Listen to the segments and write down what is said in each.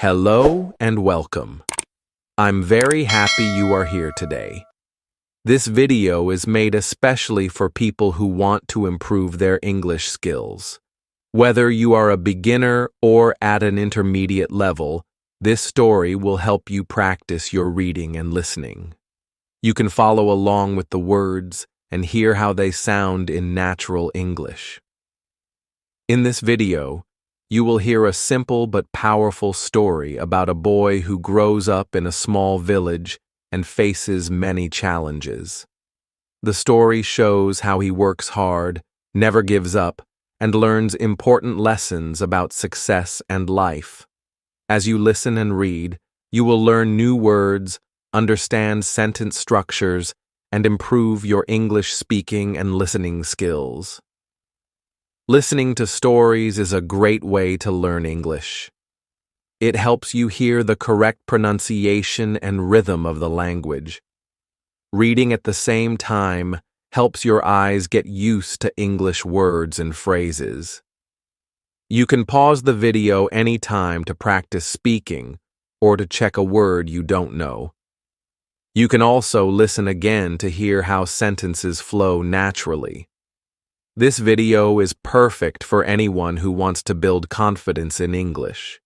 Hello and welcome. I'm very happy you are here today. This video is made especially for people who want to improve their English skills. Whether you are a beginner or at an intermediate level, this story will help you practice your reading and listening. You can follow along with the words and hear how they sound in natural English. In this video, you will hear a simple but powerful story about a boy who grows up in a small village and faces many challenges. The story shows how he works hard, never gives up, and learns important lessons about success and life. As you listen and read, you will learn new words, understand sentence structures, and improve your English speaking and listening skills. Listening to stories is a great way to learn English. It helps you hear the correct pronunciation and rhythm of the language. Reading at the same time helps your eyes get used to English words and phrases. You can pause the video anytime to practice speaking or to check a word you don't know. You can also listen again to hear how sentences flow naturally. This video is perfect for anyone who wants to build confidence in English.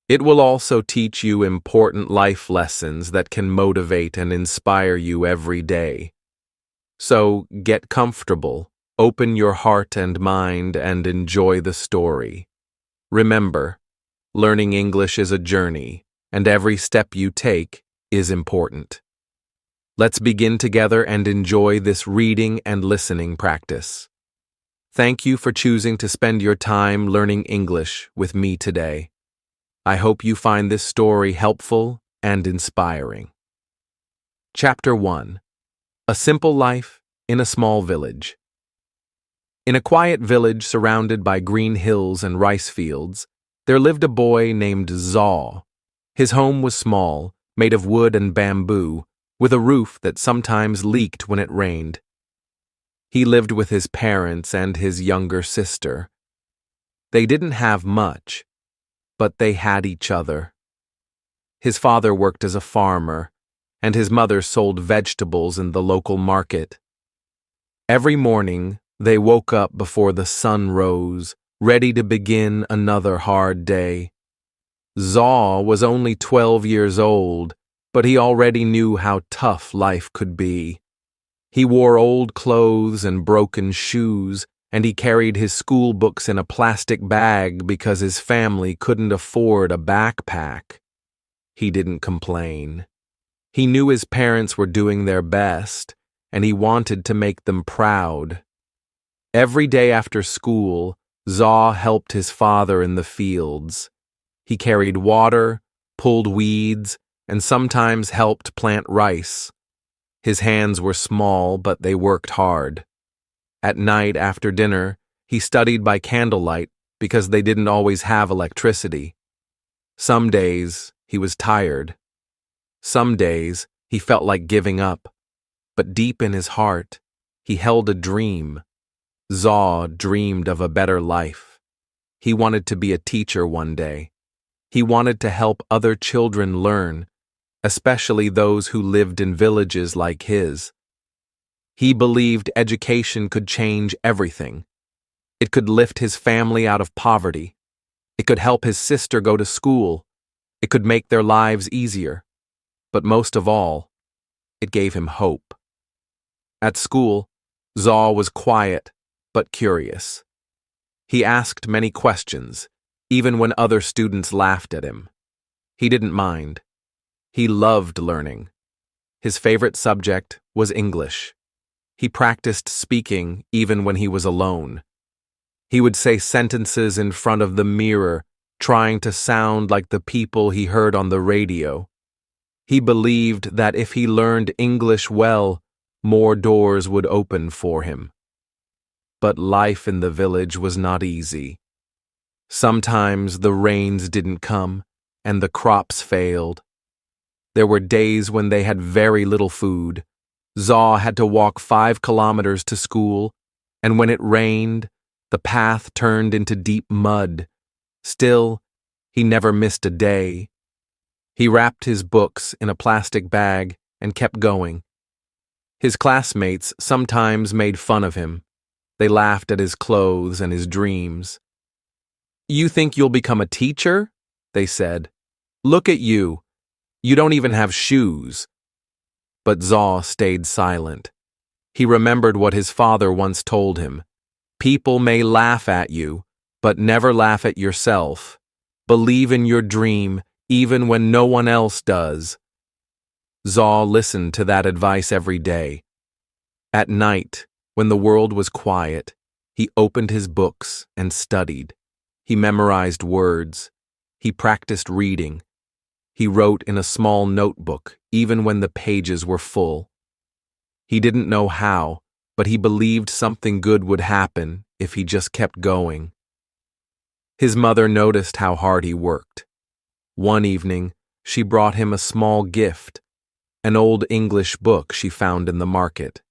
It will also teach you important life lessons that can motivate and inspire you every day. So get comfortable, open your heart and mind, and enjoy the story. Remember, learning English is a journey, and every step you take is important. Let's begin together and enjoy this reading and listening practice. Thank you for choosing to spend your time learning English with me today. I hope you find this story helpful and inspiring. Chapter 1. A Simple Life in a Small Village. In a quiet village surrounded by green hills and rice fields, there lived a boy named Zaw. His home was small, made of wood and bamboo, with a roof that sometimes leaked when it rained. He lived with his parents and his younger sister. They didn't have much, but they had each other. His father worked as a farmer, and his mother sold vegetables in the local market. Every morning, they woke up before the sun rose, ready to begin another hard day. Zaw was only 12 years old, but he already knew how tough life could be. He wore old clothes and broken shoes, and he carried his school books in a plastic bag because his family couldn't afford a backpack. He didn't complain. He knew his parents were doing their best, and he wanted to make them proud. Every day after school, Zaw helped his father in the fields. He carried water, pulled weeds, and sometimes helped plant rice. His hands were small, but they worked hard. At night after dinner, he studied by candlelight because they didn't always have electricity. Some days, he was tired. Some days, he felt like giving up. But deep in his heart, he held a dream. Zaw dreamed of a better life. He wanted to be a teacher one day. He wanted to help other children learn, especially those who lived in villages like his. He believed education could change everything. It could lift his family out of poverty. It could help his sister go to school. It could make their lives easier. But most of all, it gave him hope. At school, Zaw was quiet but curious. He asked many questions, even when other students laughed at him. He didn't mind. He loved learning. His favorite subject was English. He practiced speaking even when he was alone. He would say sentences in front of the mirror, trying to sound like the people he heard on the radio. He believed that if he learned English well, more doors would open for him. But life in the village was not easy. Sometimes the rains didn't come, and the crops failed. There were days when they had very little food. Zaw had to walk 5 kilometers to school, and when it rained, the path turned into deep mud. Still, He never missed a day. He wrapped his books in a plastic bag and kept going. His classmates sometimes made fun of him. They laughed at his clothes and his dreams. "You think you'll become a teacher?" they said. "Look at you. You don't even have shoes." But Zaw stayed silent. He remembered what his father once told him. "People may laugh at you, but never laugh at yourself. Believe in your dream, even when no one else does." Zaw listened to that advice every day. At night, when the world was quiet, he opened his books and studied. He memorized words. He practiced reading. He wrote in a small notebook, even when the pages were full. He didn't know how, but he believed something good would happen if he just kept going. His mother noticed how hard he worked. One evening, she brought him a small gift, an old English book she found in the market.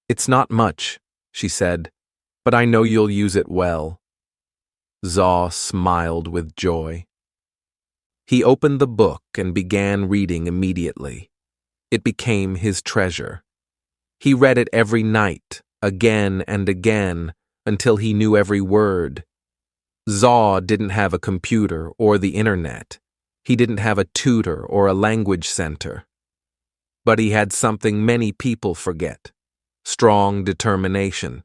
"It's not much," she said, "but I know you'll use it well." Zaw smiled with joy. He opened the book and began reading immediately. It became his treasure. He read it every night, again and again, until he knew every word. Zaw didn't have a computer or the internet. He didn't have a tutor or a language center. But he had something many people forget: strong determination.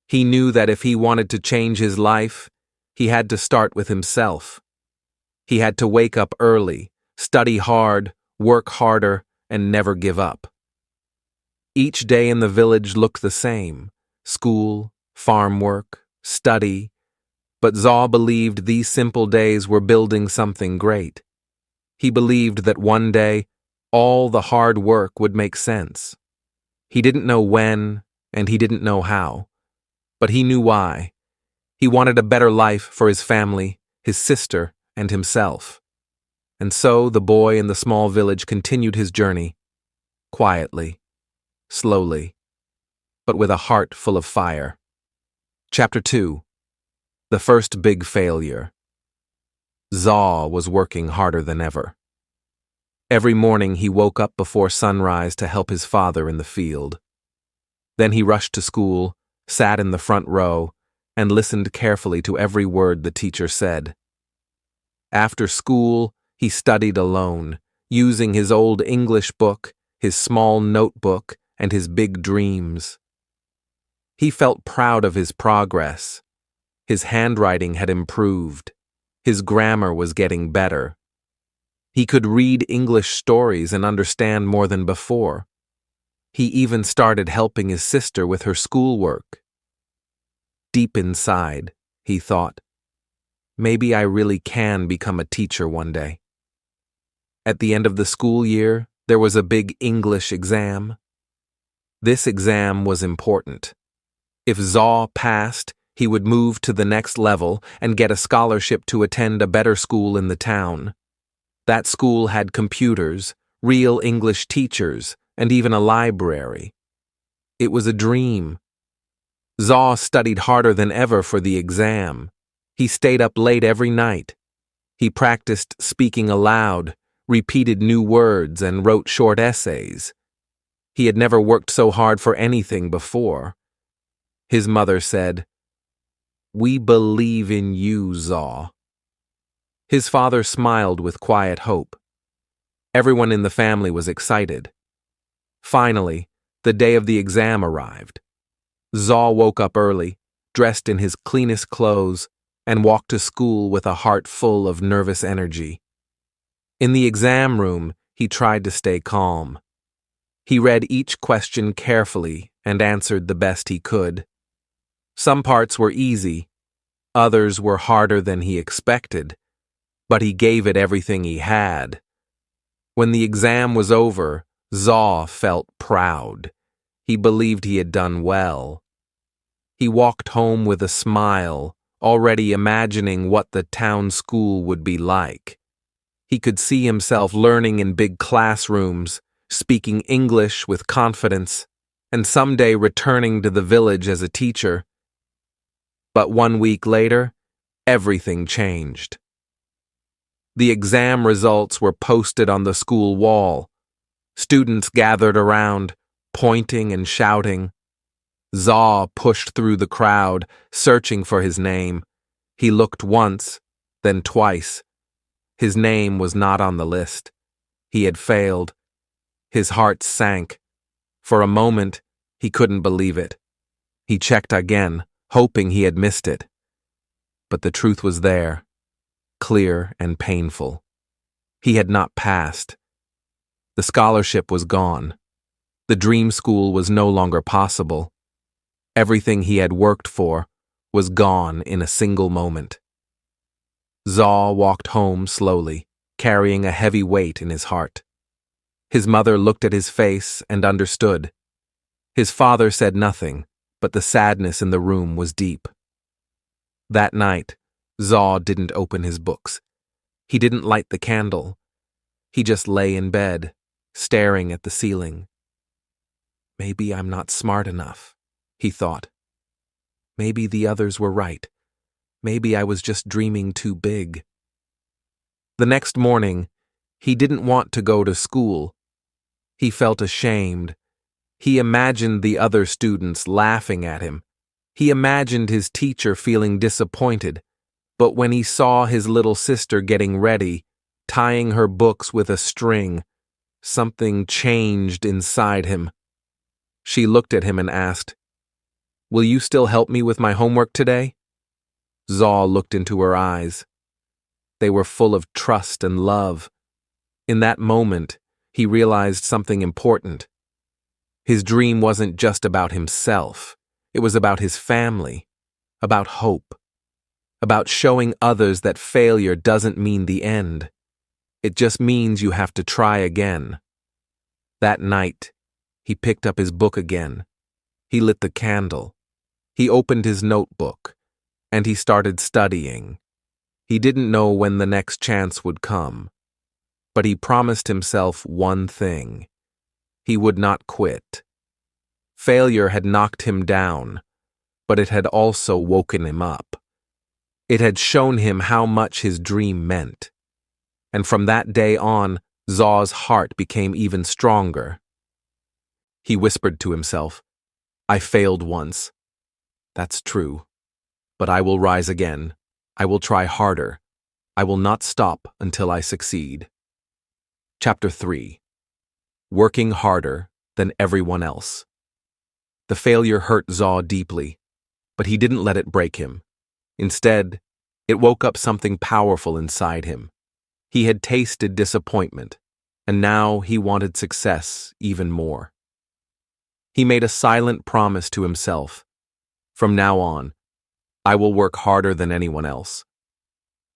He knew that if he wanted to change his life, he had to start with himself. He had to wake up early, study hard, work harder, and never give up. Each day in the village looked the same: school, farm work, study. But Zaw believed these simple days were building something great. He believed that one day, all the hard work would make sense. He didn't know when, and he didn't know how, but he knew why. He wanted a better life for his family, his sister, and himself. And so the boy in the small village continued his journey, quietly, slowly, but with a heart full of fire. Chapter 2. The first big failure. Zaw was working harder than ever. Every morning he woke up before sunrise to help his father in the field. Then he rushed to school, sat in the front row, and listened carefully to every word the teacher said. After school, he studied alone, using his old English book, his small notebook, and his big dreams. He felt proud of his progress. His handwriting had improved. His grammar was getting better. He could read English stories and understand more than before. He even started helping his sister with her schoolwork. Deep inside, he thought, maybe I really can become a teacher one day. At the end of the school year, there was a big English exam. This exam was important. If Zaw passed, he would move to the next level and get a scholarship to attend a better school in the town. That school had computers, real English teachers, and even a library. It was a dream. Zaw studied harder than ever for the exam. He stayed up late every night. He practiced speaking aloud, repeated new words, and wrote short essays. He had never worked so hard for anything before. His mother said, "We believe in you, Zaw." His father smiled with quiet hope. Everyone in the family was excited. Finally, the day of the exam arrived. Zaw woke up early, dressed in his cleanest clothes, and walked to school with a heart full of nervous energy. In the exam room, he tried to stay calm. He read each question carefully and answered the best he could. Some parts were easy, others were harder than he expected, but he gave it everything he had. When the exam was over, Zaw felt proud. He believed he had done well. He walked home with a smile, already imagining what the town school would be like. He could see himself learning in big classrooms, speaking English with confidence, and someday returning to the village as a teacher. But 1 week later, everything changed. The exam results were posted on the school wall. Students gathered around, pointing and shouting. Zaw pushed through the crowd, searching for his name. He looked once, then twice. His name was not on the list. He had failed. His heart sank. For a moment, he couldn't believe it. He checked again, hoping he had missed it. But the truth was there, clear and painful. He had not passed. The scholarship was gone. The dream school was no longer possible. Everything he had worked for was gone in a single moment. Zaw walked home slowly, carrying a heavy weight in his heart. His mother looked at his face and understood. His father said nothing, but the sadness in the room was deep. That night, Zaw didn't open his books. He didn't light the candle. He just lay in bed, staring at the ceiling. Maybe I'm not smart enough, he thought. Maybe the others were right. Maybe I was just dreaming too big. The next morning, he didn't want to go to school. He felt ashamed. He imagined the other students laughing at him. He imagined his teacher feeling disappointed. But when he saw his little sister getting ready, tying her books with a string, something changed inside him. She looked at him and asked, "Will you still help me with my homework today?" Zaw looked into her eyes. They were full of trust and love. In that moment, he realized something important. His dream wasn't just about himself. It was about his family, about hope, about showing others that failure doesn't mean the end. It just means you have to try again. That night, he picked up his book again. He lit the candle. He opened his notebook, and he started studying. He didn't know when the next chance would come, but he promised himself one thing. He would not quit. Failure had knocked him down, but it had also woken him up. It had shown him how much his dream meant. And from that day on, Zaw's heart became even stronger. He whispered to himself, "I failed once. That's true. But I will rise again. I will try harder. I will not stop until I succeed." Chapter 3. Working harder than everyone else. The failure hurt Zaw deeply, but he didn't let it break him. Instead, it woke up something powerful inside him. He had tasted disappointment, and now he wanted success even more. He made a silent promise to himself. From now on, I will work harder than anyone else.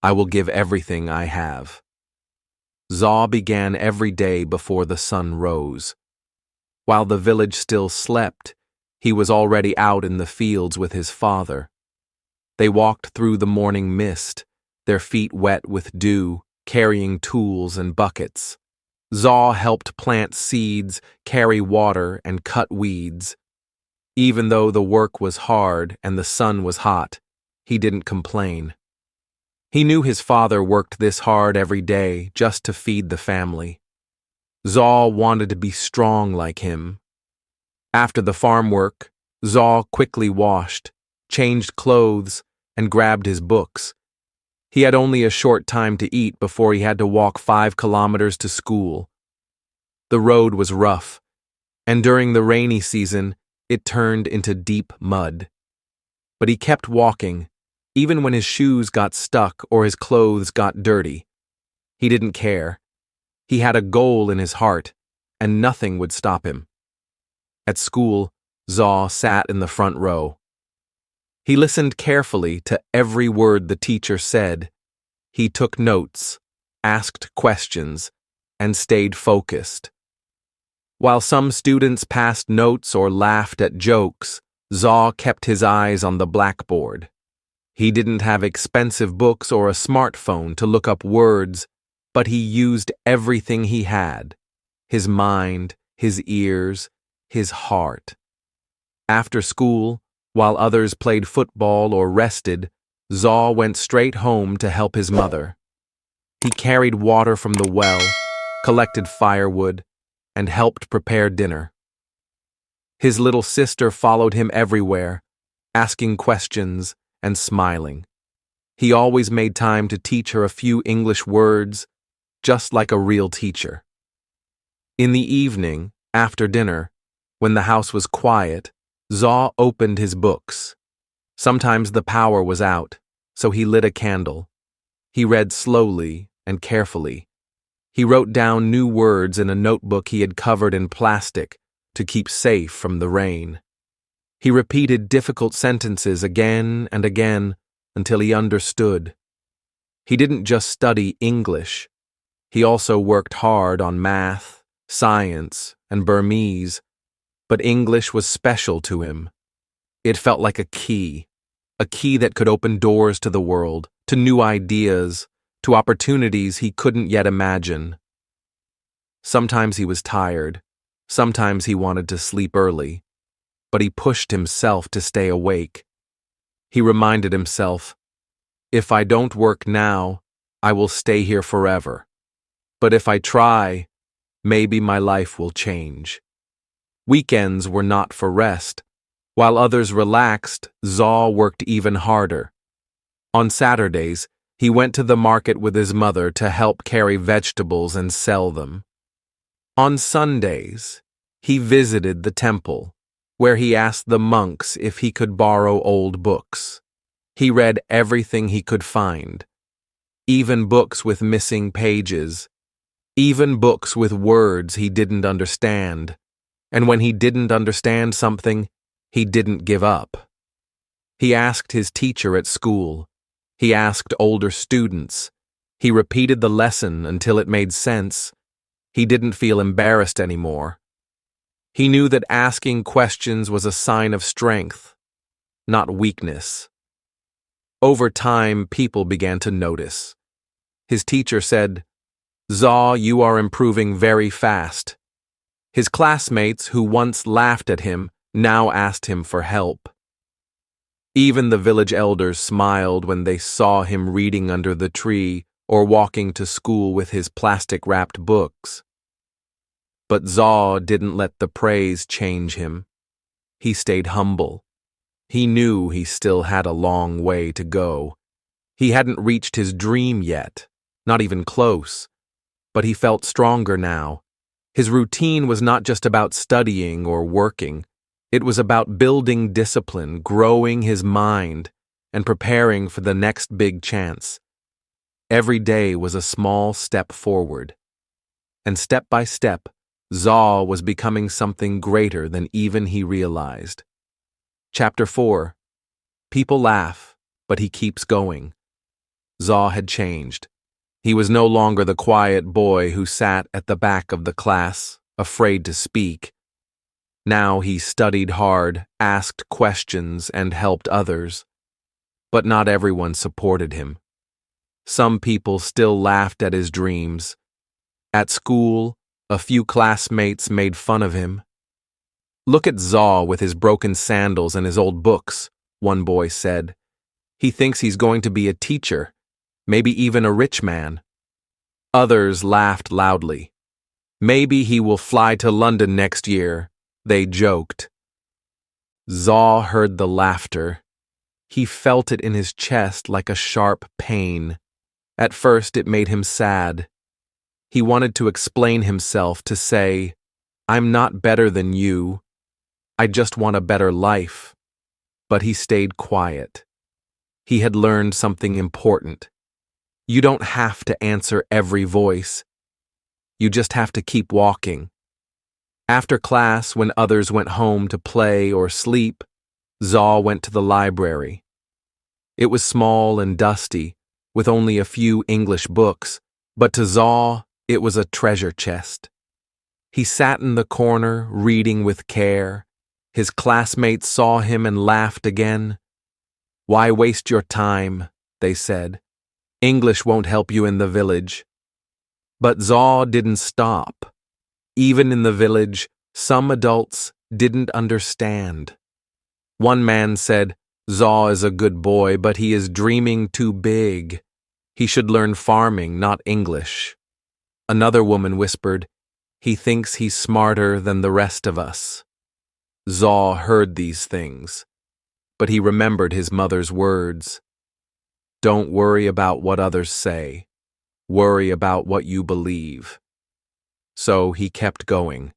I will give everything I have. Zaw began every day before the sun rose. While the village still slept, he was already out in the fields with his father. They walked through the morning mist, their feet wet with dew, carrying tools and buckets. Zaw helped plant seeds, carry water, and cut weeds. Even though the work was hard and the sun was hot, he didn't complain. He knew his father worked this hard every day just to feed the family. Zaw wanted to be strong like him. After the farm work, Zaw quickly washed, changed clothes, and grabbed his books. He had only a short time to eat before he had to walk 5 kilometers to school. The road was rough, and during the rainy season, it turned into deep mud. But he kept walking, even when his shoes got stuck or his clothes got dirty. He didn't care. He had a goal in his heart, and nothing would stop him. At school, Zaw sat in the front row. He listened carefully to every word the teacher said. He took notes, asked questions, and stayed focused. While some students passed notes or laughed at jokes, Zaw kept his eyes on the blackboard. He didn't have expensive books or a smartphone to look up words, but he used everything he had: his mind, his ears, his heart. After school, while others played football or rested, Zaw went straight home to help his mother. He carried water from the well, collected firewood, and helped prepare dinner. His little sister followed him everywhere, asking questions and smiling. He always made time to teach her a few English words, just like a real teacher. In the evening, after dinner, when the house was quiet, Zaw opened his books. Sometimes the power was out, so he lit a candle. He read slowly and carefully. He wrote down new words in a notebook he had covered in plastic to keep safe from the rain. He repeated difficult sentences again and again until he understood. He didn't just study English. He also worked hard on math, science, and Burmese, but English was special to him. It felt like a key that could open doors to the world, to new ideas, to opportunities he couldn't yet imagine. Sometimes he was tired, sometimes he wanted to sleep early, but he pushed himself to stay awake. He reminded himself, if I don't work now, I will stay here forever. But if I try, maybe my life will change. Weekends were not for rest. While others relaxed, Zaw worked even harder. On Saturdays, he went to the market with his mother to help carry vegetables and sell them. On Sundays, he visited the temple, where he asked the monks if he could borrow old books. He read everything he could find, even books with missing pages, even books with words he didn't understand. And when he didn't understand something, he didn't give up. He asked his teacher at school. He asked older students. He repeated the lesson until it made sense. He didn't feel embarrassed anymore. He knew that asking questions was a sign of strength, not weakness. Over time, people began to notice. His teacher said, "Zaw, you are improving very fast." His classmates, who once laughed at him, now asked him for help. Even the village elders smiled when they saw him reading under the tree or walking to school with his plastic-wrapped books. But Zaw didn't let the praise change him. He stayed humble. He knew he still had a long way to go. He hadn't reached his dream yet, not even close, but he felt stronger now. His routine was not just about studying or working. It was about building discipline, growing his mind, and preparing for the next big chance. Every day was a small step forward. And step by step, Zaw was becoming something greater than even he realized. Chapter 4. People laugh, but he keeps going. Zaw had changed. He was no longer the quiet boy who sat at the back of the class, afraid to speak. Now he studied hard, asked questions, and helped others. But not everyone supported him. Some people still laughed at his dreams. At school, a few classmates made fun of him. "Look at Zaw with his broken sandals and his old books," one boy said. "He thinks he's going to be a teacher, maybe even a rich man." Others laughed loudly. "Maybe he will fly to London next year," they joked. Zaw heard the laughter. He felt it in his chest like a sharp pain. At first it made him sad. He wanted to explain himself, to say, "I'm not better than you. I just want a better life." But he stayed quiet. He had learned something important. You don't have to answer every voice. You just have to keep walking. After class, when others went home to play or sleep, Zaw went to the library. It was small and dusty, with only a few English books, but to Zaw, it was a treasure chest. He sat in the corner, reading with care. His classmates saw him and laughed again. "Why waste your time?" they said. "English won't help you in the village." But Zaw didn't stop. Even in the village, some adults didn't understand. One man said, "Zaw is a good boy, but he is dreaming too big." He should learn farming, not English. Another woman whispered, he thinks he's smarter than the rest of us. Zaw heard these things, but he remembered his mother's words. Don't worry about what others say. Worry about what you believe. So he kept going.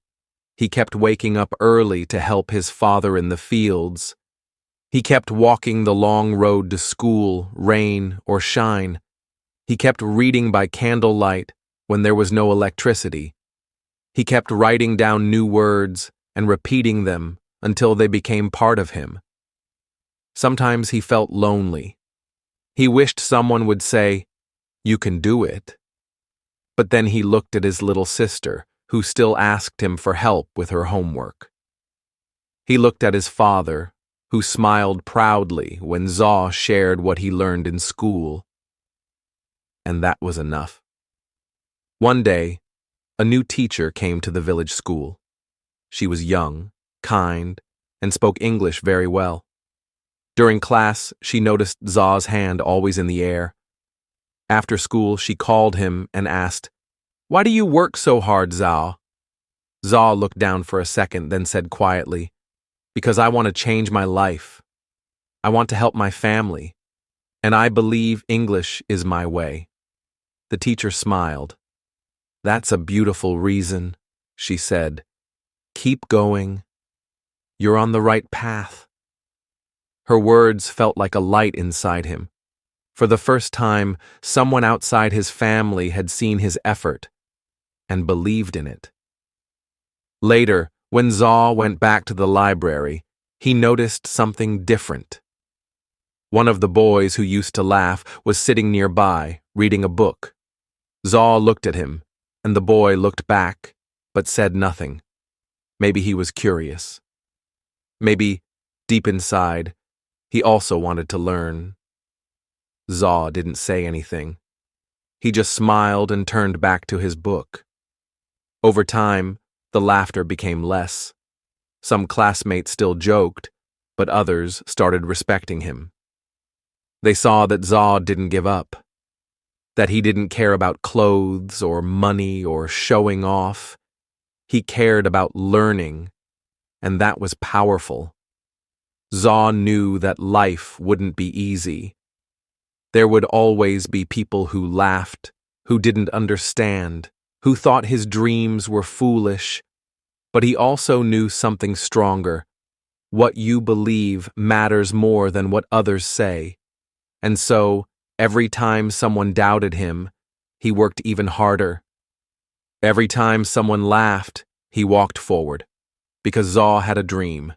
He kept waking up early to help his father in the fields. He kept walking the long road to school, rain or shine. He kept reading by candlelight when there was no electricity. He kept writing down new words and repeating them until they became part of him. Sometimes he felt lonely. He wished someone would say, "You can do it." But then he looked at his little sister, who still asked him for help with her homework. He looked at his father, who smiled proudly when Zaw shared what he learned in school. And that was enough. One day, a new teacher came to the village school. She was young, kind, and spoke English very well. During class, she noticed Zaw's hand always in the air. After school, she called him and asked, "Why do you work so hard, Zaw?" Zaw looked down for a second, then said quietly, "Because I want to change my life. I want to help my family, and I believe English is my way." The teacher smiled. "That's a beautiful reason," she said. "Keep going. You're on the right path." Her words felt like a light inside him. For the first time, someone outside his family had seen his effort and believed in it. Later, when Zaw went back to the library, he noticed something different. One of the boys who used to laugh was sitting nearby, reading a book. Zaw looked at him, and the boy looked back, but said nothing. Maybe he was curious. Maybe, deep inside, he also wanted to learn. Zaw didn't say anything. He just smiled and turned back to his book. Over time, the laughter became less. Some classmates still joked, but others started respecting him. They saw that Zaw didn't give up, that he didn't care about clothes or money or showing off. He cared about learning, and that was powerful. Zaw knew that life wouldn't be easy. There would always be people who laughed, who didn't understand, who thought his dreams were foolish. But he also knew something stronger. What you believe matters more than what others say. And so, every time someone doubted him, he worked even harder. Every time someone laughed, he walked forward, because Zaw had a dream,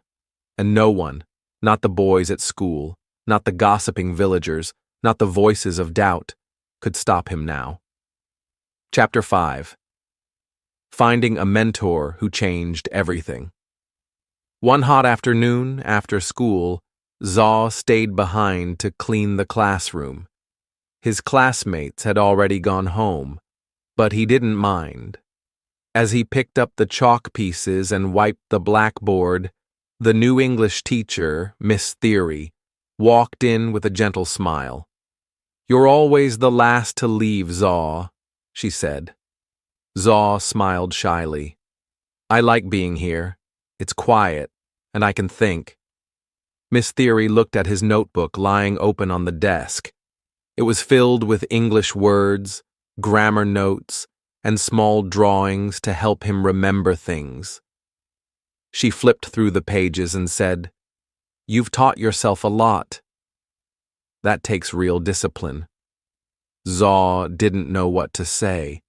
and no one, not the boys at school, not the gossiping villagers, not the voices of doubt, could stop him now. Chapter 5. Finding a mentor who changed everything. One hot afternoon, after school, Zaw stayed behind to clean the classroom. His classmates had already gone home, but he didn't mind. As he picked up the chalk pieces and wiped the blackboard, the new English teacher, Miss Theory, walked in with a gentle smile. "You're always the last to leave, Zaw," she said. Zaw smiled shyly. "I like being here. It's quiet, and I can think." Miss Theory looked at his notebook lying open on the desk. It was filled with English words, grammar notes, and small drawings to help him remember things. She flipped through the pages and said, "You've taught yourself a lot." "That takes real discipline." Zaw didn't know what to say.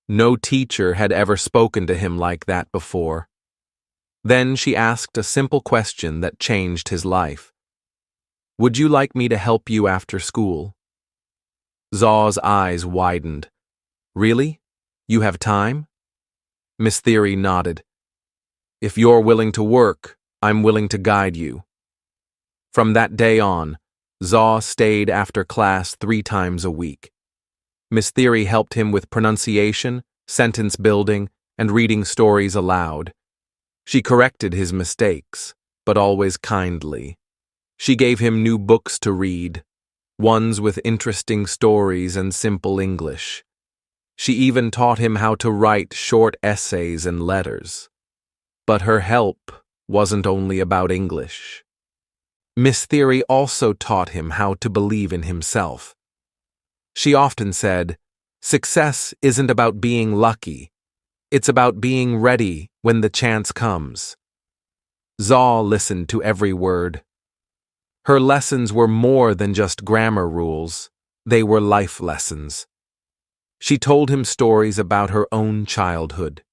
No teacher had ever spoken to him like that before. Then she asked a simple question that changed his life. "Would you like me to help you after school?" Zaw's eyes widened. "Really? You have time?" Miss Theory nodded. "If you're willing to work, I'm willing to guide you." From that day on, Zaw stayed after class 3 times a week. Miss Theory helped him with pronunciation, sentence building, and reading stories aloud. She corrected his mistakes, but always kindly. She gave him new books to read, ones with interesting stories and simple English. She even taught him how to write short essays and letters. But her help wasn't only about English. Miss Theory also taught him how to believe in himself. She often said, "Success isn't about being lucky. It's about being ready when the chance comes." Zaw listened to every word. Her lessons were more than just grammar rules. They were life lessons. She told him stories about her own childhood.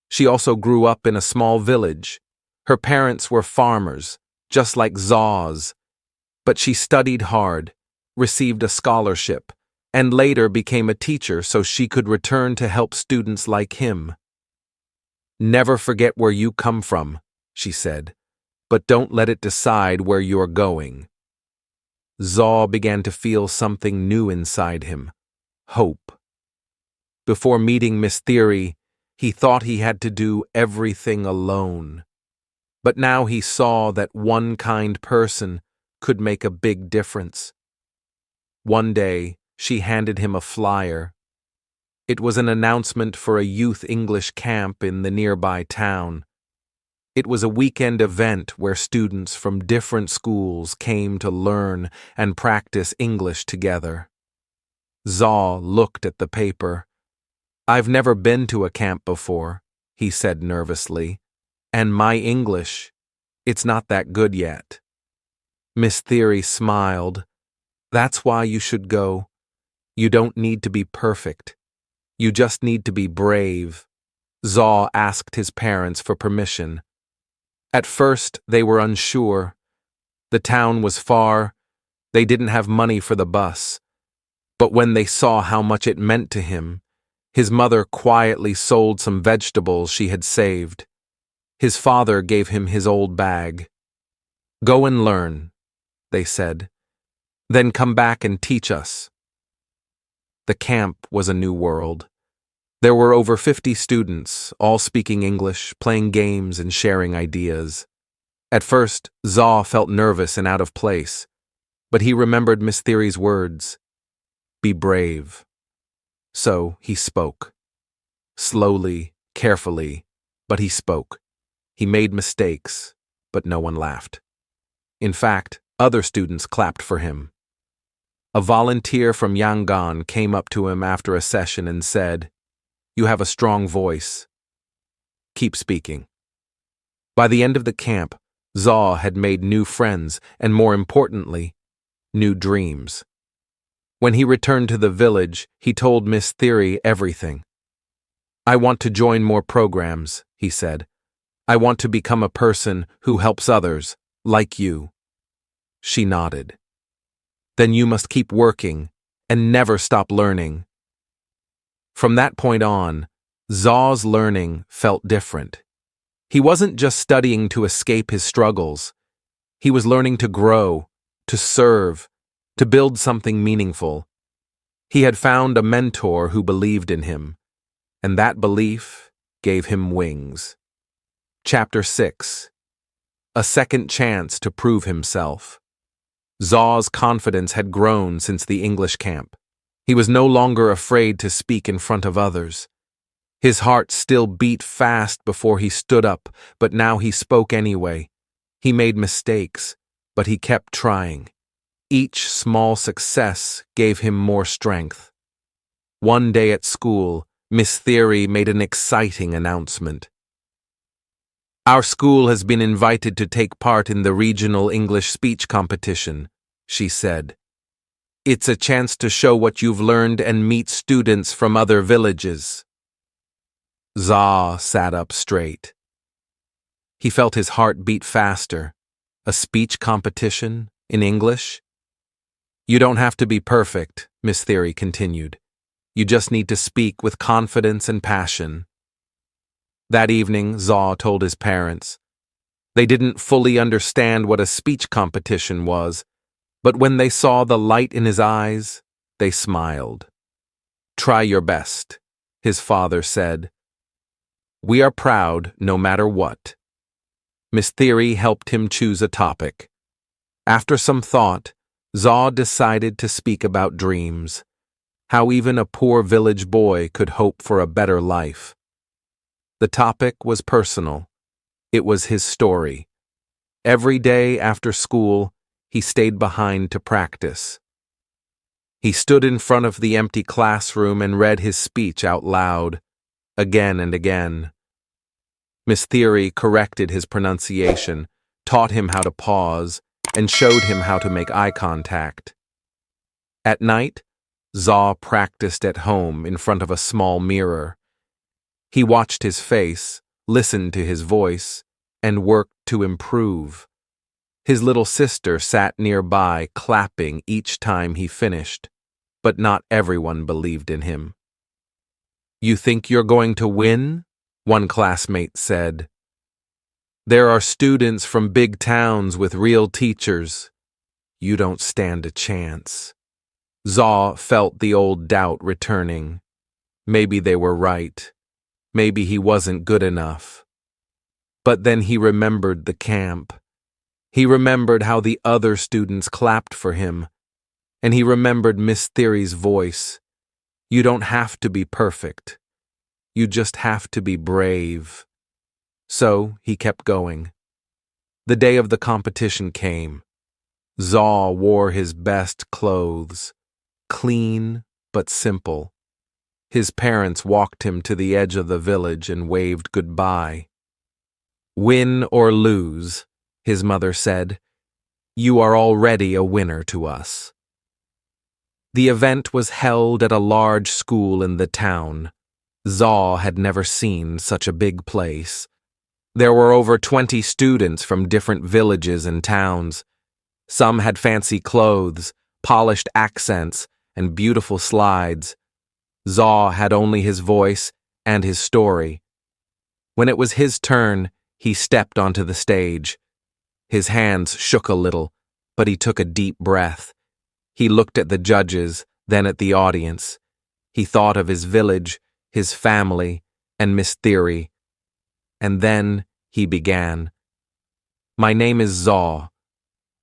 She also grew up in a small village. Her parents were farmers, just like Zaw's. But she studied hard, received a scholarship, and later became a teacher so she could return to help students like him. "Never forget where you come from," she said, "but don't let it decide where you're going." Zaw began to feel something new inside him: hope. Before meeting Miss Theory, he thought he had to do everything alone. But now he saw that one kind person could make a big difference. One day, she handed him a flyer. It was an announcement for a youth English camp in the nearby town. It was a weekend event where students from different schools came to learn and practice English together. Zaw looked at the paper. "I've never been to a camp before," he said nervously, "and my English, it's not that good yet." Miss Theory smiled. "That's why you should go. You don't need to be perfect. You just need to be brave." Zaw asked his parents for permission. At first, they were unsure. The town was far. They didn't have money for the bus. But when they saw how much it meant to him, his mother quietly sold some vegetables she had saved. His father gave him his old bag. "Go and learn," they said. "Then come back and teach us." The camp was a new world. There were over 50 students, all speaking English, playing games and sharing ideas. At first, Zaw felt nervous and out of place, but he remembered Miss Theory's words: "Be brave." So he spoke. Slowly, carefully, but he spoke. He made mistakes, but no one laughed. In fact, other students clapped for him. A volunteer from Yangon came up to him after a session and said, "You have a strong voice. Keep speaking." By the end of the camp, Zaw had made new friends and, more importantly, new dreams. When he returned to the village, he told Miss Theory everything. "I want to join more programs," he said. "I want to become a person who helps others, like you." She nodded. "Then you must keep working and never stop learning." From that point on, Zaw's learning felt different. He wasn't just studying to escape his struggles. He was learning to grow, to serve, to build something meaningful. He had found a mentor who believed in him, and that belief gave him wings. Chapter 6. A second chance to prove himself. Zaw's confidence had grown since the English camp. He was no longer afraid to speak in front of others. His heart still beat fast before he stood up, but now he spoke anyway. He made mistakes, but he kept trying. Each small success gave him more strength. One day at school, Miss Theory made an exciting announcement. "Our school has been invited to take part in the regional English speech competition," she said. "It's a chance to show what you've learned and meet students from other villages." Zaw sat up straight. He felt his heart beat faster. A speech competition in English? "You don't have to be perfect," Miss Theory continued. "You just need to speak with confidence and passion." That evening, Zaw told his parents. They didn't fully understand what a speech competition was, but when they saw the light in his eyes, they smiled. "Try your best," his father said. "We are proud no matter what." Miss Theory helped him choose a topic. After some thought, Zaw decided to speak about dreams, how even a poor village boy could hope for a better life. The topic was personal. It was his story. Every day after school, he stayed behind to practice. He stood in front of the empty classroom and read his speech out loud, again and again. Miss Theory corrected his pronunciation, taught him how to pause, and showed him how to make eye contact. At night, Zaw practiced at home in front of a small mirror. He watched his face, listened to his voice, and worked to improve. His little sister sat nearby, clapping each time he finished, but not everyone believed in him. "You think you're going to win?" one classmate said. "There are students from big towns with real teachers. You don't stand a chance." Zaw felt the old doubt returning. Maybe they were right. Maybe he wasn't good enough. But then he remembered the camp. He remembered how the other students clapped for him. And he remembered Miss Theory's voice. "You don't have to be perfect. You just have to be brave." So he kept going. The day of the competition came. Zaw wore his best clothes, clean but simple. His parents walked him to the edge of the village and waved goodbye. "Win or lose," his mother said, "you are already a winner to us." The event was held at a large school in the town. Zaw had never seen such a big place. There were over 20 students from different villages and towns. Some had fancy clothes, polished accents, and beautiful slides. Zaw had only his voice and his story. When it was his turn, he stepped onto the stage. His hands shook a little, but he took a deep breath. He looked at the judges, then at the audience. He thought of his village, his family, and Miss Theory. And then he began. "My name is Zaw.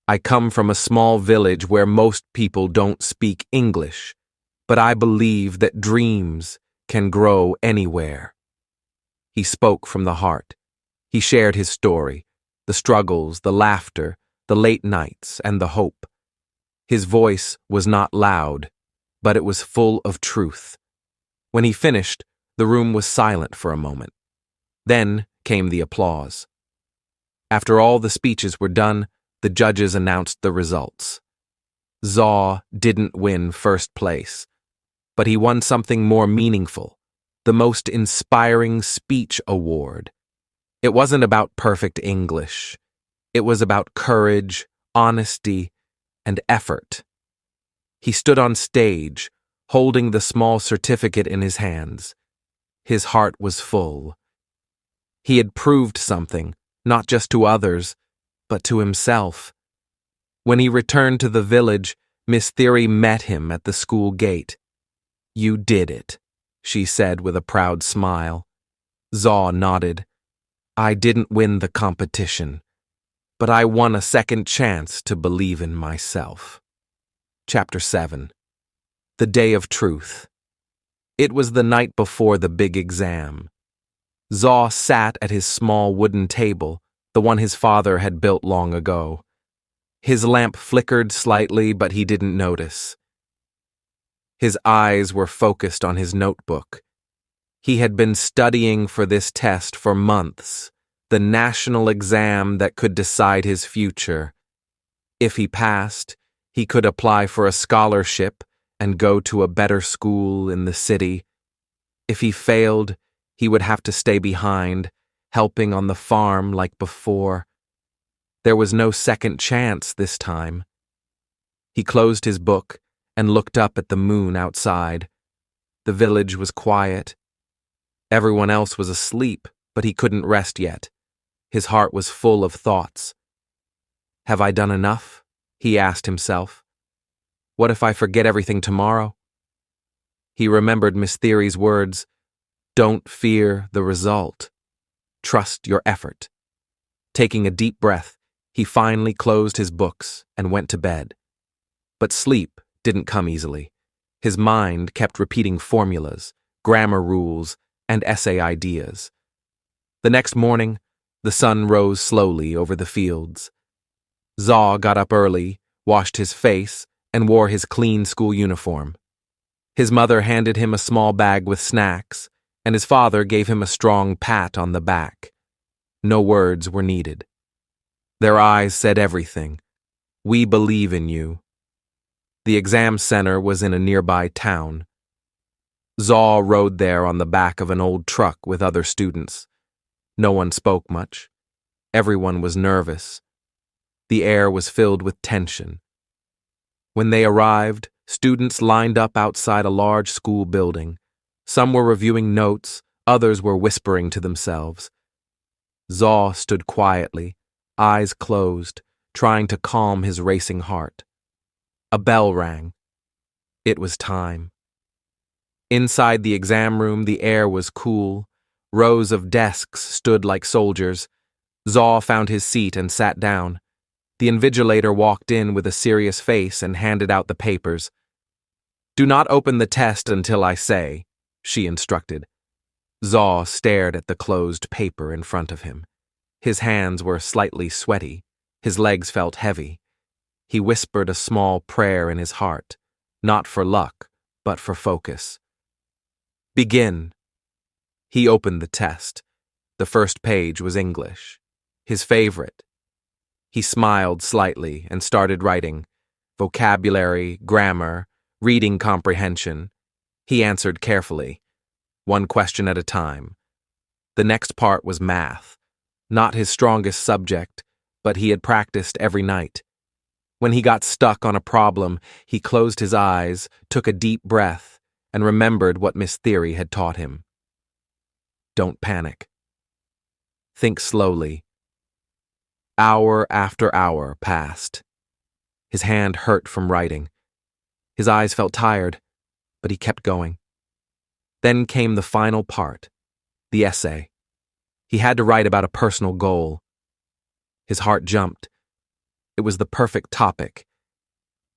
I come from a small village where most people don't speak English, but I believe that dreams can grow anywhere." He spoke from the heart. He shared his story, the struggles, the laughter, the late nights, and the hope. His voice was not loud, but it was full of truth. When he finished, the room was silent for a moment. Then came the applause. After all the speeches were done, the judges announced the results. Zaw didn't win first place, but he won something more meaningful, the most inspiring speech award. It wasn't about perfect English. It was about courage, honesty, and effort. He stood on stage, holding the small certificate in his hands. His heart was full. He had proved something, not just to others, but to himself. When he returned to the village, Miss Theory met him at the school gate. "You did it," she said with a proud smile. Zaw nodded. "I didn't win the competition, but I won a second chance to believe in myself." Chapter 7. The Day of Truth. It was the night before the big exam. Zaw sat at his small wooden table, the one his father had built long ago. His lamp flickered slightly, but he didn't notice. His eyes were focused on his notebook. He had been studying for this test for months, the national exam that could decide his future. If he passed, he could apply for a scholarship and go to a better school in the city. If he failed, he would have to stay behind, helping on the farm like before. There was no second chance this time. He closed his book and looked up at the moon outside. The village was quiet. Everyone else was asleep, but he couldn't rest yet. His heart was full of thoughts. "Have I done enough?" he asked himself. "What if I forget everything tomorrow?" He remembered Miss Theory's words, "Don't fear the result. Trust your effort." Taking a deep breath, he finally closed his books and went to bed. But sleep didn't come easily. His mind kept repeating formulas, grammar rules, and essay ideas. The next morning, the sun rose slowly over the fields. Zaw got up early, washed his face, and wore his clean school uniform. His mother handed him a small bag with snacks, and his father gave him a strong pat on the back. No words were needed. Their eyes said everything. "We believe in you." The exam center was in a nearby town. Zaw rode there on the back of an old truck with other students. No one spoke much. Everyone was nervous. The air was filled with tension. When they arrived, students lined up outside a large school building. Some were reviewing notes, others were whispering to themselves. Zaw stood quietly, eyes closed, trying to calm his racing heart. A bell rang. It was time. Inside the exam room, the air was cool. Rows of desks stood like soldiers. Zaw found his seat and sat down. The invigilator walked in with a serious face and handed out the papers. "Do not open the test until I say," she instructed. Zaw stared at the closed paper in front of him. His hands were slightly sweaty. His legs felt heavy. He whispered a small prayer in his heart, not for luck, but for focus. "Begin." He opened the test. The first page was English, his favorite. He smiled slightly and started writing. Vocabulary, grammar, reading comprehension. He answered carefully, one question at a time. The next part was math. Not his strongest subject, but he had practiced every night. When he got stuck on a problem, he closed his eyes, took a deep breath, and remembered what Miss Theory had taught him. Don't panic. Think slowly. Hour after hour passed. His hand hurt from writing. His eyes felt tired, but he kept going. Then came the final part, the essay. He had to write about a personal goal. His heart jumped. It was the perfect topic.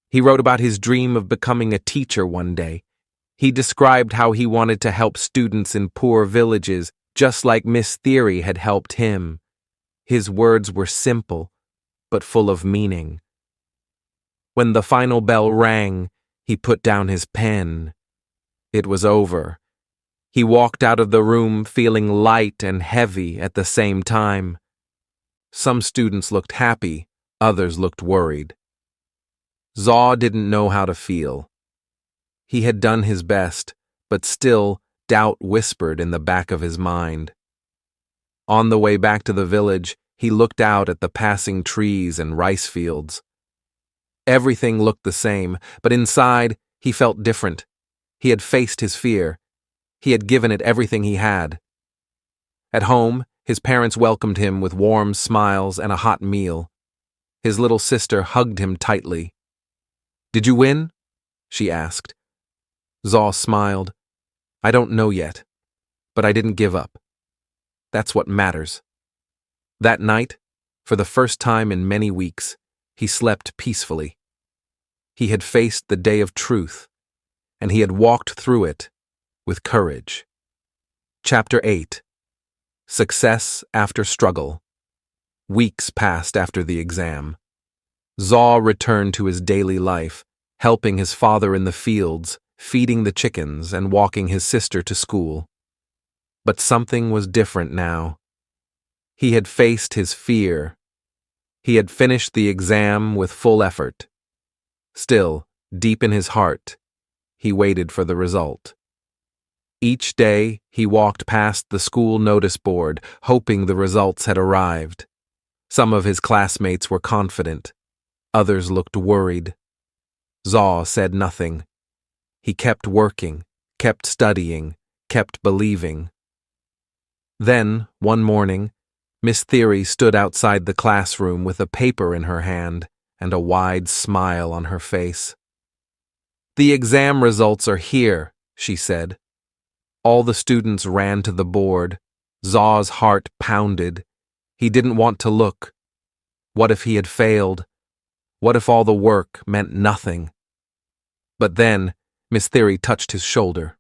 He wrote about his dream of becoming a teacher one day. He described how he wanted to help students in poor villages, just like Miss Theory had helped him. His words were simple, but full of meaning. When the final bell rang, he put down his pen. It was over. He walked out of the room feeling light and heavy at the same time. Some students looked happy, others looked worried. Zaw didn't know how to feel. He had done his best, but still doubt whispered in the back of his mind. On the way back to the village, he looked out at the passing trees and rice fields. Everything looked the same, but inside, he felt different. He had faced his fear. He had given it everything he had. At home, his parents welcomed him with warm smiles and a hot meal. His little sister hugged him tightly. "Did you win?" she asked. Zaw smiled. "I don't know yet, but I didn't give up. That's what matters." That night, for the first time in many weeks, he slept peacefully. He had faced the day of truth, and he had walked through it with courage. Chapter 8. Success After Struggle. Weeks passed after the exam. Zaw returned to his daily life, helping his father in the fields, feeding the chickens, and walking his sister to school. But something was different now. He had faced his fear. He had finished the exam with full effort. Still, deep in his heart, he waited for the result. Each day, he walked past the school notice board, hoping the results had arrived. Some of his classmates were confident. Others looked worried. Zaw said nothing. He kept working, kept studying, kept believing. Then, one morning, Miss Theory stood outside the classroom with a paper in her hand and a wide smile on her face. "The exam results are here," she said. All the students ran to the board. Zaw's heart pounded. He didn't want to look. What if he had failed? What if all the work meant nothing? But then, Miss Theory touched his shoulder.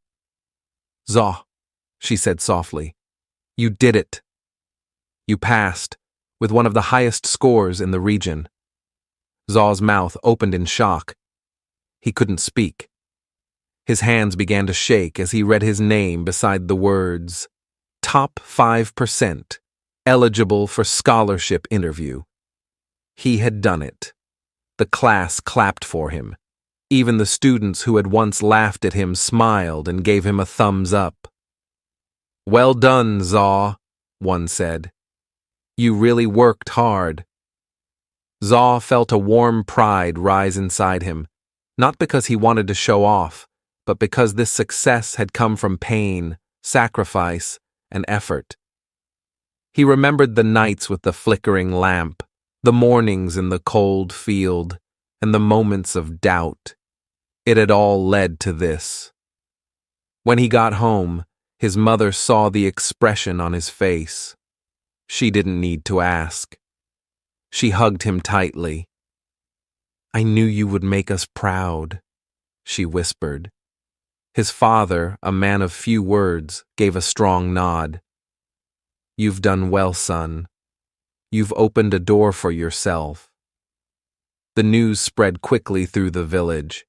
"Zaw," she said softly, "you did it. You passed, with one of the highest scores in the region." Zaw's mouth opened in shock. He couldn't speak. His hands began to shake as he read his name beside the words, "Top 5%, eligible for scholarship interview." He had done it. The class clapped for him. Even the students who had once laughed at him smiled and gave him a thumbs up. "Well done, Zaw," one said. "You really worked hard." Zaw felt a warm pride rise inside him, not because he wanted to show off, but because this success had come from pain, sacrifice, and effort. He remembered the nights with the flickering lamp, the mornings in the cold field, and the moments of doubt. It had all led to this. When he got home, his mother saw the expression on his face. She didn't need to ask. She hugged him tightly. "I knew you would make us proud," she whispered. His father, a man of few words, gave a strong nod. "You've done well, son. You've opened a door for yourself." The news spread quickly through the village.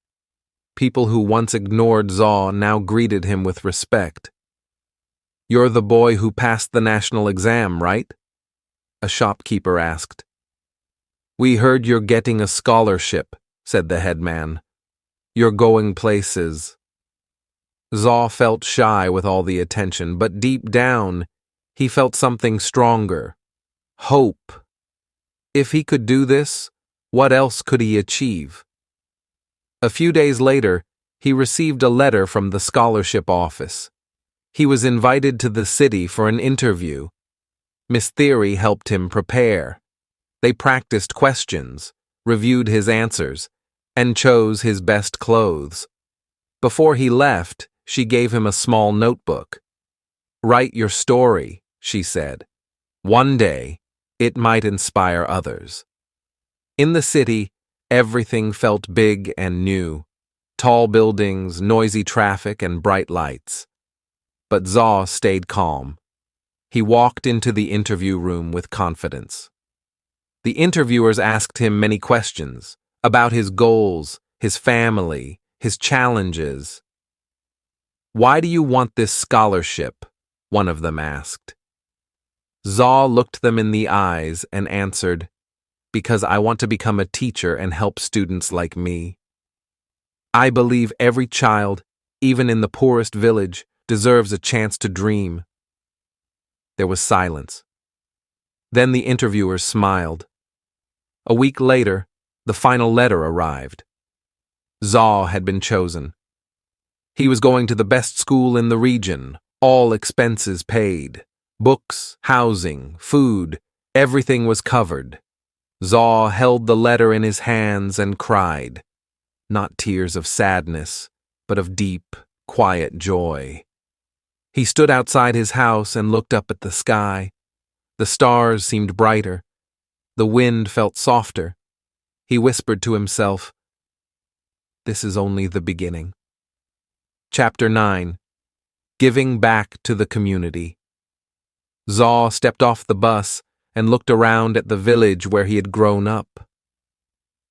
People who once ignored Zaw now greeted him with respect. "You're the boy who passed the national exam, right?" a shopkeeper asked. "We heard you're getting a scholarship," said the headman. "You're going places." Zaw felt shy with all the attention, but deep down, he felt something stronger. Hope. If he could do this, what else could he achieve? A few days later, he received a letter from the scholarship office. He was invited to the city for an interview. Miss Theory helped him prepare. They practiced questions, reviewed his answers, and chose his best clothes. Before he left, she gave him a small notebook. "Write your story," she said. "One day, it might inspire others." In the city, everything felt big and new. Tall buildings, noisy traffic, and bright lights. But Zaw stayed calm. He walked into the interview room with confidence. The interviewers asked him many questions about his goals, his family, his challenges. "Why do you want this scholarship?" one of them asked. Zaw looked them in the eyes and answered, "Because I want to become a teacher and help students like me. I believe every child, even in the poorest village, deserves a chance to dream." There was silence. Then the interviewers smiled. A week later, the final letter arrived. Zaw had been chosen. He was going to the best school in the region, all expenses paid. Books, housing, food, everything was covered. Zaw held the letter in his hands and cried. Not tears of sadness, but of deep, quiet joy. He stood outside his house and looked up at the sky. The stars seemed brighter. The wind felt softer. He whispered to himself, "This is only the beginning." Chapter 9. Giving Back to the Community. Zaw stepped off the bus and looked around at the village where he had grown up.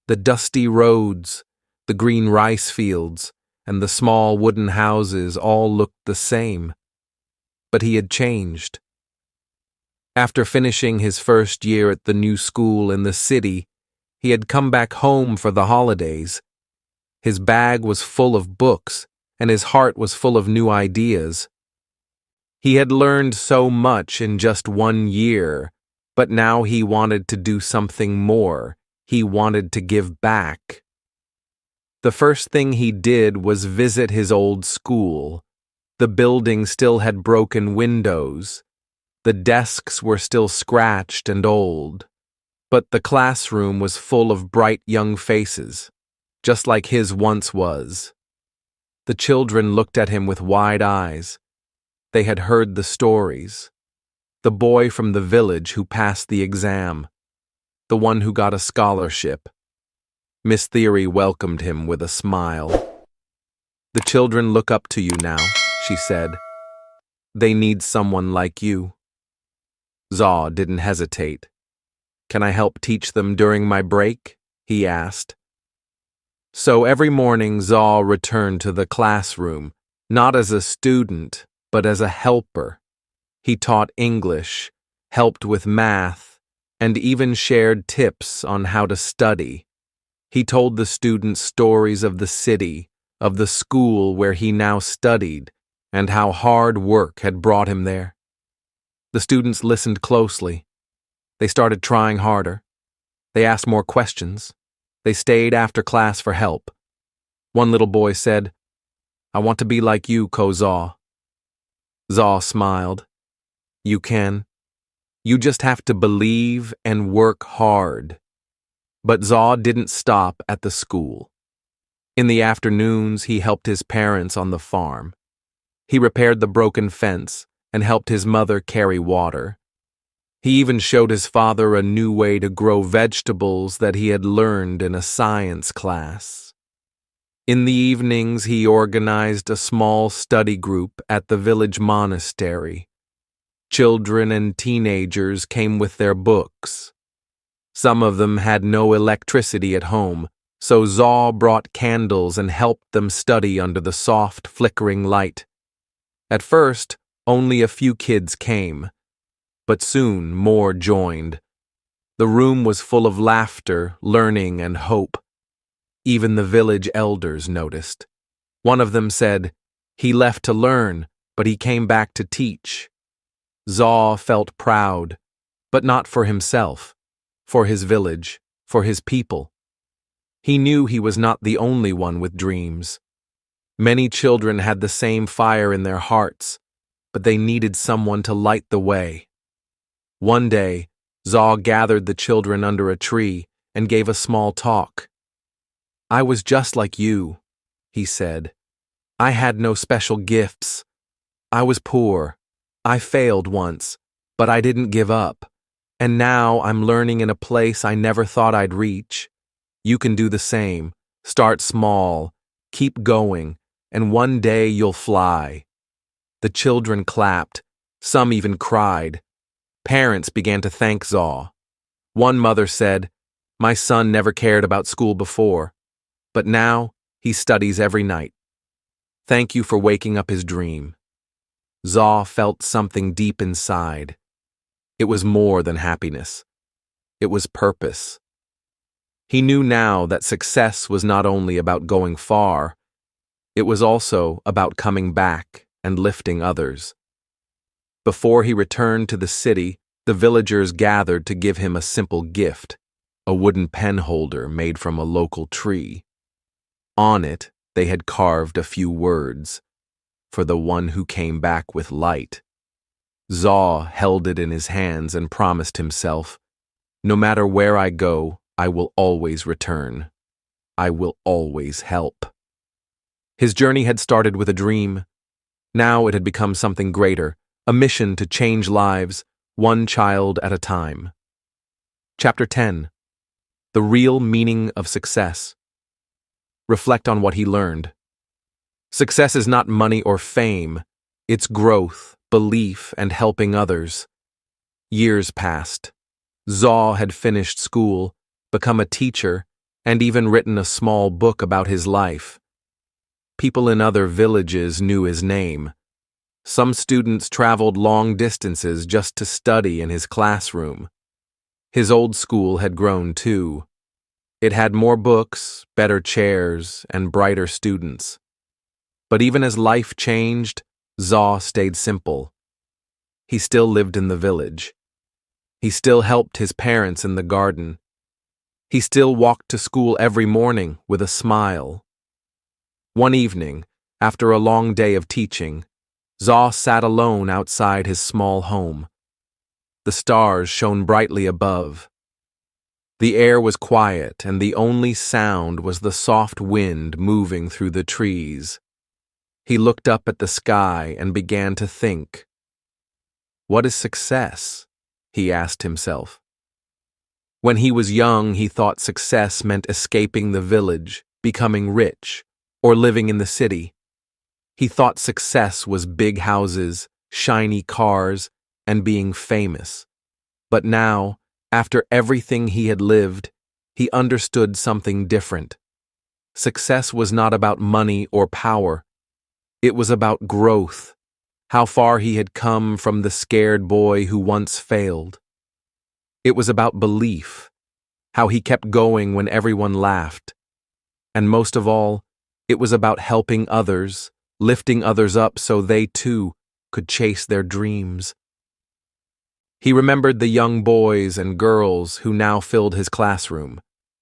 The dusty roads, the green rice fields, and the small wooden houses all looked the same. But he had changed. After finishing his first year at the new school in the city, he had come back home for the holidays. His bag was full of books, and his heart was full of new ideas. He had learned so much in just 1 year, but now he wanted to do something more. He wanted to give back. The first thing he did was visit his old school. The building still had broken windows. The desks were still scratched and old. But the classroom was full of bright young faces, just like his once was. The children looked at him with wide eyes. They had heard the stories. The boy from the village who passed the exam. The one who got a scholarship. Miss Theory welcomed him with a smile. "The children look up to you now," she said. "They need someone like you." Zaw didn't hesitate. "Can I help teach them during my break?" he asked. So every morning Zaw returned to the classroom, not as a student, but as a helper. He taught English, helped with math, and even shared tips on how to study. He told the students stories of the city, of the school where he now studied, and how hard work had brought him there. The students listened closely. They started trying harder. They asked more questions. They stayed after class for help. One little boy said, "I want to be like you, Zaw." Zaw smiled. "You can. You just have to believe and work hard." But Zaw didn't stop at the school. In the afternoons, he helped his parents on the farm. He repaired the broken fence and helped his mother carry water. He even showed his father a new way to grow vegetables that he had learned in a science class. In the evenings, he organized a small study group at the village monastery. Children and teenagers came with their books. Some of them had no electricity at home, so Zaw brought candles and helped them study under the soft, flickering light. At first, only a few kids came, but soon more joined. The room was full of laughter, learning, and hope. Even the village elders noticed. One of them said, "He left to learn, but he came back to teach." Zaw felt proud, but not for himself, for his village, for his people. He knew he was not the only one with dreams. Many children had the same fire in their hearts, but they needed someone to light the way. One day, Zaw gathered the children under a tree and gave a small talk. "I was just like you," he said. "I had no special gifts. I was poor. I failed once, but I didn't give up. And now I'm learning in a place I never thought I'd reach. You can do the same. Start small, keep going, and one day you'll fly." The children clapped. Some even cried. Parents began to thank Zaw. One mother said, "My son never cared about school before, but now he studies every night. Thank you for waking up his dream." Zaw felt something deep inside. It was more than happiness. It was purpose. He knew now that success was not only about going far, it was also about coming back and lifting others. Before he returned to the city, the villagers gathered to give him a simple gift, a wooden pen holder made from a local tree. On it, they had carved a few words, "For the one who came back with light." Zaw held it in his hands and promised himself, "No matter where I go, I will always return. I will always help." His journey had started with a dream. Now it had become something greater, a mission to change lives, one child at a time. Chapter 10. The Real Meaning of Success. Reflect on what he learned. Success is not money or fame. It's growth, belief, and helping others. Years passed. Zaw had finished school, become a teacher, and even written a small book about his life. People in other villages knew his name. Some students traveled long distances just to study in his classroom. His old school had grown too. It had more books, better chairs, and brighter students. But even as life changed, Zaw stayed simple. He still lived in the village. He still helped his parents in the garden. He still walked to school every morning with a smile. One evening, after a long day of teaching, Zaw sat alone outside his small home. The stars shone brightly above. The air was quiet, and the only sound was the soft wind moving through the trees. He looked up at the sky and began to think. What is success? He asked himself. When he was young, he thought success meant escaping the village, becoming rich, or living in the city. He thought success was big houses, shiny cars, and being famous. But now, after everything he had lived, he understood something different. Success was not about money or power. It was about growth, how far he had come from the scared boy who once failed. It was about belief, how he kept going when everyone laughed. And most of all, it was about helping others, lifting others up so they too could chase their dreams. He remembered the young boys and girls who now filled his classroom.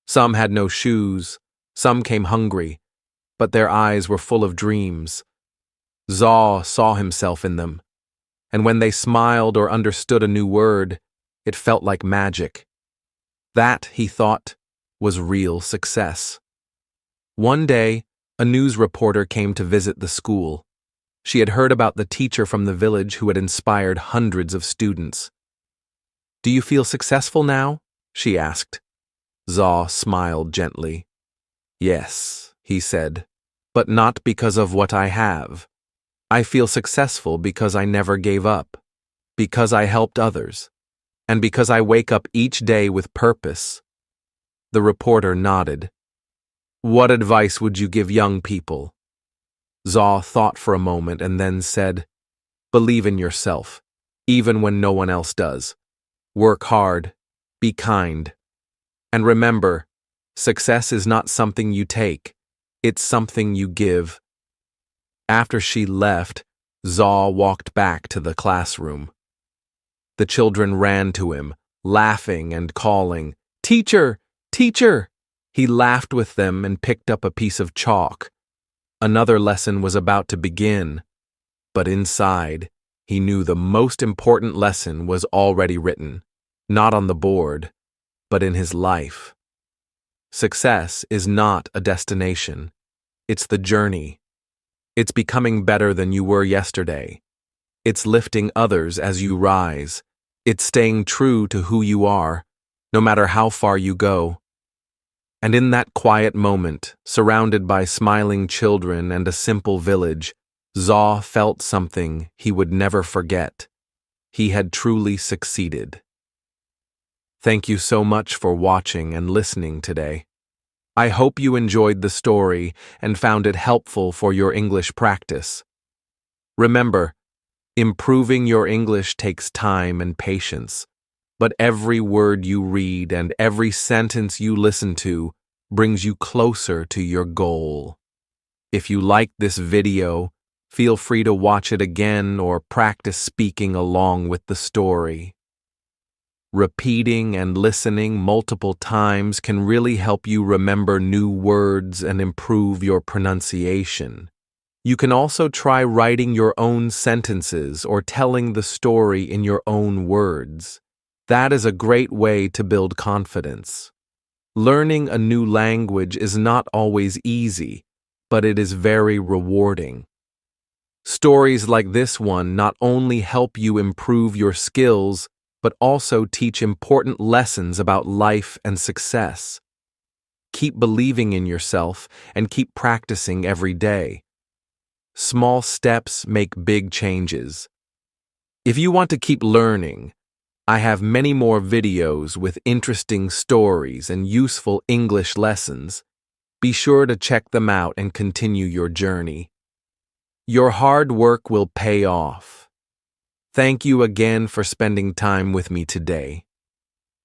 Some had no shoes, some came hungry, but their eyes were full of dreams. Zaw saw himself in them, and when they smiled or understood a new word, it felt like magic. That, he thought, was real success. One day, a news reporter came to visit the school. She had heard about the teacher from the village who had inspired hundreds of students. "Do you feel successful now?" she asked. Zaw smiled gently. "Yes," he said, "but not because of what I have. I feel successful because I never gave up, because I helped others, and because I wake up each day with purpose." The reporter nodded. "What advice would you give young people?" Zaw thought for a moment and then said, "Believe in yourself, even when no one else does. Work hard, be kind, and remember, success is not something you take, it's something you give." After she left, Zaw walked back to the classroom. The children ran to him, laughing and calling, "Teacher! Teacher!" He laughed with them and picked up a piece of chalk. Another lesson was about to begin, but inside, he knew the most important lesson was already written, not on the board, but in his life. Success is not a destination. It's the journey. It's becoming better than you were yesterday. It's lifting others as you rise. It's staying true to who you are, no matter how far you go. And in that quiet moment, surrounded by smiling children and a simple village, Zaw felt something he would never forget. He had truly succeeded. Thank you so much for watching and listening today. I hope you enjoyed the story and found it helpful for your English practice. Remember, improving your English takes time and patience, but every word you read and every sentence you listen to brings you closer to your goal. If you liked this video, feel free to watch it again or practice speaking along with the story. Repeating and listening multiple times can really help you remember new words and improve your pronunciation. You can also try writing your own sentences or telling the story in your own words. That is a great way to build confidence. Learning a new language is not always easy, but it is very rewarding. Stories like this one not only help you improve your skills, but also teach important lessons about life and success. Keep believing in yourself and keep practicing every day. Small steps make big changes. If you want to keep learning, I have many more videos with interesting stories and useful English lessons. Be sure to check them out and continue your journey. Your hard work will pay off. Thank you again for spending time with me today.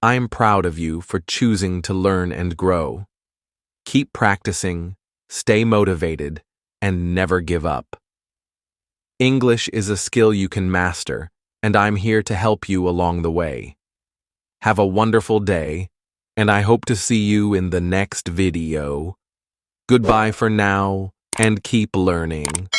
I'm proud of you for choosing to learn and grow. Keep practicing, stay motivated, and never give up. English is a skill you can master, and I'm here to help you along the way. Have a wonderful day, and I hope to see you in the next video. Goodbye for now, and keep learning.